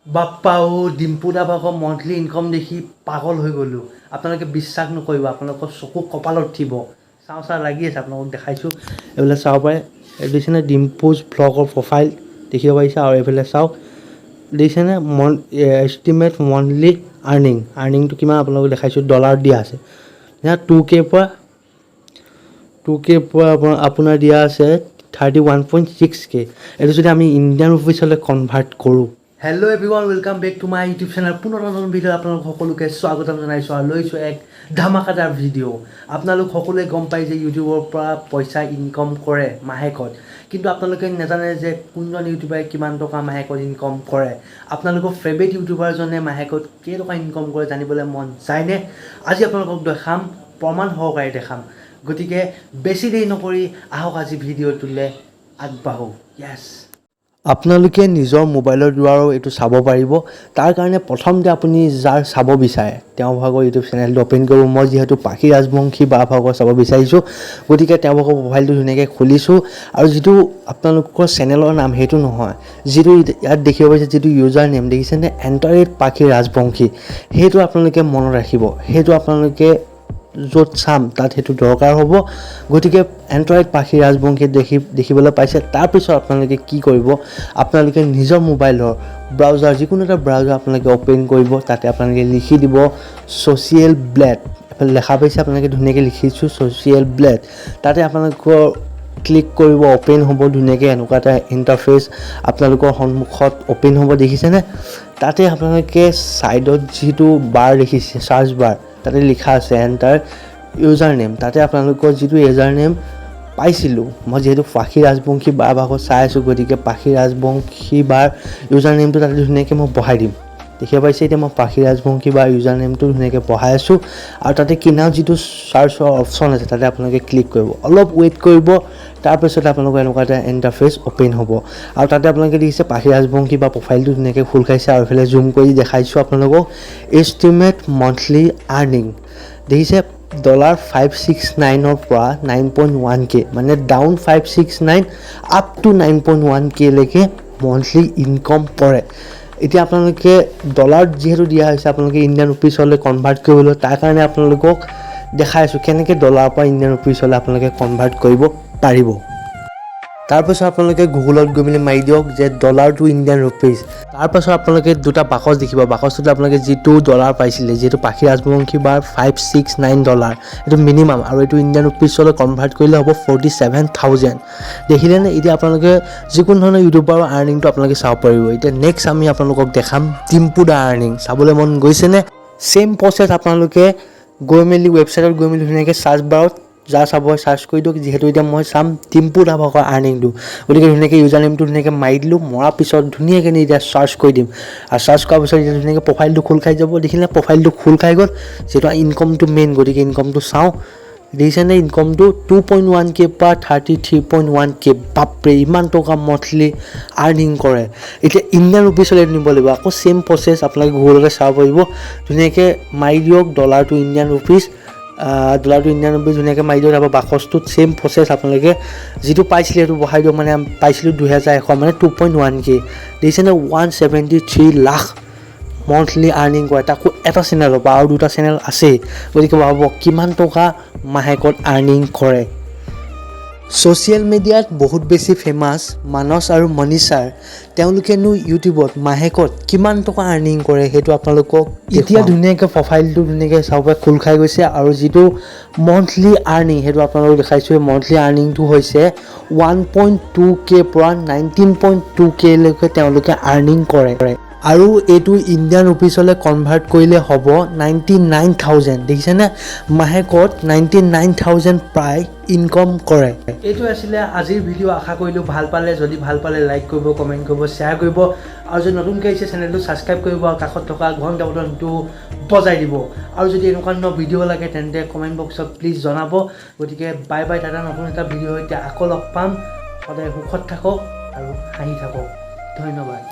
বাপ্পা ডিম্পু দা ভাগৰ monthly income দেখি পাগল হৈ গ'লোঁ। আপোনালোকে বিশ্বাস নকৰিব, আপোনালোকৰ চকু কপালত উঠিব। চাওঁ লাগি আছে, আপোনালোকক দেখাইছোঁ। এইফালে চাব পাৰে, দেখিছেনে ডিম্পুজ ভ্লগৰ প্ৰফাইল দেখিব পাৰিছে। আৰু এইফালে চাওক, দেখিছেনে এষ্টিমেট মন্থলি আৰ্নিংটো কিমান আপোনালোকক দেখাইছোঁ। ডলাৰ দিয়া আছে 2K পৰা আপোনাৰ দিয়া আছে 31.6K। এইটো যদি আমি ইণ্ডিয়ান ৰুপিছলৈ কনভাৰ্ট কৰোঁ। Hello' everyone, welcome back to my YouTube channel. পুনৰ নতুন ভিডিঅ' আপোনালোক সকলোকে স্বাগতম জনাইছোঁ আৰু লৈছোঁ এক ধামাকাদাৰ ভিডিঅ'। আপোনালোক সকলোৱে গম পায় যে ইউটিউবৰ পৰা পইচা ইনকম কৰে মাহেকত, কিন্তু আপোনালোকে নাজানে যে কোনজন ইউটিউবাৰে কিমান টকা মাহেকত ইনকম কৰে। আপোনালোকৰ ফেভৰেট ইউটিউবাৰজনে মাহেকত কেইটকা ইনকম কৰে জানিবলৈ মন যায়নে? আজি আপোনালোকক দেখাম, প্ৰমাণ সহকাৰে দেখাম। গতিকে বেছি দেৰি নকৰি আহক আজি ভিডিঅ'টোলৈ আগবাঢ়োঁ। য়েছ, আপোনালোকে নিজৰ মোবাইলৰ দ্বাৰাও এইটো চাব পাৰিব। তাৰ কাৰণে প্ৰথমতে আপুনি যাৰ চাব বিচাৰে তেওঁ ভাগৰ ইউটিউব চেনেলটো অ'পেন কৰিব। মই যিহেতু পাখি ৰাজবংশী বা ভাগৰ চাব বিচাৰিছোঁ, গতিকে তেওঁ ভাগৰ প্ৰফাইলটো ধুনীয়াকৈ খুলিছোঁ। আৰু যিটো আপোনালোকৰ চেনেলৰ নাম সেইটো নহয়, যিটো ইয়াত দেখিব পাৰিছে, যিটো ইউজাৰ নেম দেখিছেনে, @পাখি ৰাজবংশী, সেইটো আপোনালোকে মনত ৰাখিব। সেইটো আপোনালোকে য'ত চাম তাত সেইটো দৰকাৰ হ'ব। গতিকে পাখি ৰাজবংশী দেখিবলৈ পাইছে। তাৰপিছত আপোনালোকে কি কৰিব, আপোনালোকে নিজৰ মোবাইলৰ ব্ৰাউজাৰ, যিকোনো এটা ব্ৰাউজাৰ আপোনালোকে অ'পেন কৰিব। তাতে আপোনালোকে লিখি দিব ছ'চিয়েল ব্লেড। লেখা পাইছে, আপোনালোকে ধুনীয়াকৈ লিখিছোঁ ছ'চিয়েল ব্লেড। তাতে আপোনালোকৰ ক্লিক কৰিব, অ'পেন হ'ব ধুনীয়াকৈ। এনেকুৱা এটা ইণ্টাৰফেচ আপোনালোকৰ সন্মুখত অ'পেন হ'ব, দেখিছেনে? তাতে আপোনালোকে ছাইডত যিটো বাৰ দেখিছে, চাৰ্চ বাৰ, তাতে লিখা আছে এণ্টাৰ ইউজাৰ নেম। তাতে আপোনালোকৰ যিটো ইউজাৰ নেম পাইছিলোঁ, মই যিহেতু পাখি ৰাজবংশী বাৰ ভাগত চাই আছোঁ, গতিকে পাখি ৰাজবংশী বাৰ ইউজাৰ নেমটো তাতে ধুনীয়াকৈ মই বহাই দিম। দেখিব পাইছে, এতিয়া মই পাখি ৰাজবংশী বাৰ ইউজাৰ নেমটো ধুনীয়াকৈ বহাই আছোঁ। আৰু তাতে কিনাৰত যিটো চাৰ্চৰ অপশ্যন আছে তাতে আপোনালোকে ক্লিক কৰিব, অলপ ৱেইট কৰিব। তাৰপিছত আপোনালোকৰ এনেকুৱা এটা ইণ্টাৰফেচ অ'পেন হ'ব। আৰু তাতে আপোনালোকে দেখিছে পাখি ৰাজবংশী বা প্ৰফাইলটো ধুনীয়াকৈ খোল খাইছে। আৰু এইফালে জুম কৰি দেখাইছোঁ আপোনালোকক এষ্টিমেট মন্থলি আৰ্নিং। দেখিছে $569 পৰা 9.1K, মানে ডাউন 569 আপ টু 9.1K লৈকে মন্থলি ইনকম কৰে। এতিয়া আপোনালোকে ডলাৰ যিহেতু দিয়া হৈছে, আপোনালোকে ইণ্ডিয়ান ৰুপিছলৈ কনভাৰ্ট কৰিবলৈ, তাৰ কাৰণে আপোনালোকক দেখাই আছোঁ কেনেকৈ ডলাৰৰ পৰা ইণ্ডিয়ান ৰুপিছলৈ আপোনালোকে কনভাৰ্ট কৰিব পাৰিব। তাৰপাছত আপোনালোকে গুগলত গৈ মেলি মাৰি দিয়ক যে ডলাৰ টু ইণ্ডিয়ান ৰুপিজ। তাৰপাছত আপোনালোকে দুটা বাকচ দেখিব। বাকচটোত আপোনালোকে যিটো ডলাৰ পাইছিলে, যিহেতু পাখি ৰাজবংশী বাৰ $569, এইটো মিনিমাম, আৰু এইটো ইণ্ডিয়ান ৰুপিছলৈ কনভাৰ্ট কৰিলে হ'ব 47,000। দেখিলেনে? এতিয়া আপোনালোকে যিকোনো ধৰণৰ ইউটিউবাৰৰ আৰ্নিংটো আপোনালোকে চাব পাৰিব। এতিয়া নেক্সট আমি আপোনালোকক দেখাম ডিম্পু দা আৰ্নিং। চাবলৈ মন গৈছেনে? ছেইম প্ৰচেছ আপোনালোকে গৈ মেলি ৱেবছাইটত গৈ মেলি ধুনীয়াকৈ চাৰ্চ বাৰত যাৰ চাব চাৰ্চ কৰি দিয়ক। যিহেতু এতিয়া মই চাম ডিম্পু দা ভাগৰ আৰ্নিংটো, গতিকে ধুনীয়াকৈ ইউজাৰ নেমটো ধুনীয়াকৈ মাৰি দিলোঁ। মৰাৰ পিছত ধুনীয়াকৈ এতিয়া চাৰ্চ কৰি দিম। আৰু চাৰ্চ কৰাৰ পিছত এতিয়া ধুনীয়াকৈ প্ৰফাইলটো খোল খাই যাব। দেখিলে প্ৰফাইলটো খোল খাই গ'ল। যিহেতু ইনকমটো মেইন, গতিকে ইনকমটো চাওঁ। দেখিছেনে ইনকমটো 2.1K পৰা 33.1K। বাপৰে, ইমান টকা মন্থলি আৰ্নিং কৰে। এতিয়া ইণ্ডিয়ান ৰুপিছলৈ নিব লাগিব। আকৌ ছেইম প্ৰচেছ আপোনালোকে গুগলতে চাব পাৰিব। ধুনীয়াকৈ মাৰি দিয়ক ডলাৰ টু ইণ্ডিয়ান ৰুপিজ। ধুনীয়াকৈ মাৰি দিয়ক। তাৰপৰা বাকচটোত ছেইম প্ৰচেছ আপোনালোকে যিটো পাইছিলে সেইটো বহাই দিয়ক। মানে পাইছিলোঁ 2100, মানে 2.1K। দেখিছেনে 173 লাখ মন্থলি আৰ্নিং কৰে, তাকো এটা চেনেলৰ পৰা। আৰু দুটা চেনেল আছেই, গতিকে ভাবক কিমান টকা মাহেকত আৰ্নিং কৰে। ছ'চিয়েল মিডিয়াত বহুত বেছি ফেমাছ মানস আৰু মনীষাৰ, তেওঁলোকেনো ইউটিউবত মাহেকত কিমান টকা আৰ্নিং কৰে সেইটো আপোনালোকক এতিয়া ধুনীয়াকৈ প্ৰফাইলটো ধুনীয়াকৈ চাব পাৰে, খোল খাই গৈছে। আৰু যিটো মন্থলি আৰ্নিং সেইটো আপোনালোকক দেখাইছোঁ। মন্থলি আৰ্নিংটো হৈছে 1.2K পৰা 19.2K লৈকে তেওঁলোকে আৰ্নিং কৰে। আৰু এইটো ইণ্ডিয়ান ৰুপিছলৈ কনভাৰ্ট কৰিলে হ'ব 99,000। দেখিছেনে? মাহেকত 99,000 প্ৰায় ইনকম কৰে। এইটো আছিলে আজিৰ ভিডিঅ'। আশা কৰিলোঁ ভাল পালে। যদি ভাল পালে লাইক কৰিব, কমেণ্ট কৰিব, শ্বেয়াৰ কৰিব। আৰু যদি নতুনকৈ আহিছে চেনেলটো ছাবস্ক্ৰাইব কৰিব আৰু কাষত থকা ঘণ্টা বটনটো বজাই দিব। আৰু যদি এনেকুৱা ধৰণৰ ভিডিঅ' লাগে তেন্তে কমেণ্ট বক্সত প্লিজ জনাব। গতিকে বাই বাই, টাটা। নতুন এটা ভিডিঅ' সৈতে আকৌ লগ পাম। সদায় সুখত থাকক আৰু হাঁহি থাকক। ধন্যবাদ।